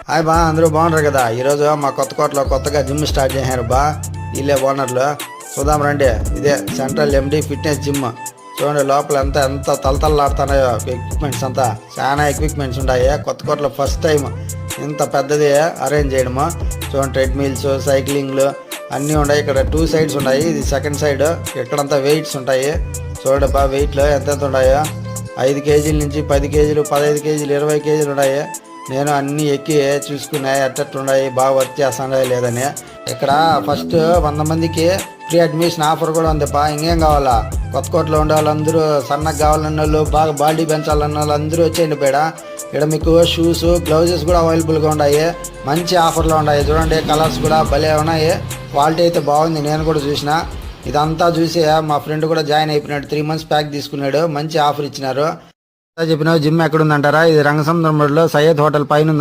Hi బా, అందరూ బాగున్నారు కదా. ఈరోజు మా కొత్తకోటలో కొత్తగా జిమ్ స్టార్ట్ చేశారు బా. వీళ్ళే ఓనర్లు. చూద్దాం రండి. ఇదే సెంట్రల్ ఎండి ఫిట్నెస్ జిమ్. చూడండి లోపల ఎంత తలతల్లాడుతున్నాయో ఎక్విప్మెంట్స్ అంతా. చాలా ఎక్విప్మెంట్స్ ఉన్నాయి. కొత్తకోటలో ఫస్ట్ టైం ఇంత పెద్దది అరేంజ్ చేయడము. చూడండి ట్రెడ్మిల్స్, సైక్లింగ్లు అన్నీ ఉన్నాయి. ఇక్కడ 2 సైడ్స్ ఉన్నాయి. ఇది సెకండ్ సైడ్. ఇక్కడంతా వెయిట్స్ ఉంటాయి. చూడండి బా, వెయిట్లు ఎంత ఉన్నాయో. 5 కేజీల నుంచి 10 కేజీలు, 15 కేజీలు, 20 కేజీలు ఉన్నాయి. నేను అన్నీ ఎక్కి చూసుకున్నాయి ఎట్టట్టున్నాయి, బాగా వర్క్ చేస్తున్నాయి లేదని. ఇక్కడ ఫస్ట్ 100 మందికి ఫ్రీ అడ్మిషన్ ఆఫర్ కూడా ఉందిపా. ఇంకేం కావాలా? కొత్తకోటలో ఉండే వాళ్ళందరూ, సన్నగా కావాలన్న వాళ్ళు, బాగా బాడీ పెంచాలన్న వాళ్ళు అందరూ వచ్చేయండి పేడ. ఇక్కడ మీకు షూస్, గ్లౌజెస్ కూడా అవైలబుల్గా ఉన్నాయి. మంచి ఆఫర్లో ఉన్నాయి. చూడండి కలర్స్ కూడా భలే ఉన్నాయి. క్వాలిటీ అయితే బాగుంది. నేను కూడా చూసిన. ఇదంతా చూసి మా ఫ్రెండ్ కూడా జాయిన్ అయిపోయినాడు. 3 months ప్యాక్ తీసుకున్నాడు. మంచి ఆఫర్ ఇచ్చినారు. చెప్పిన జిమ్ ఎక్కడ ఉందంటారా? ఇది రంగసముద్రం రోడ్లో సయ్యద్ హోటల్ పైన ఉంది.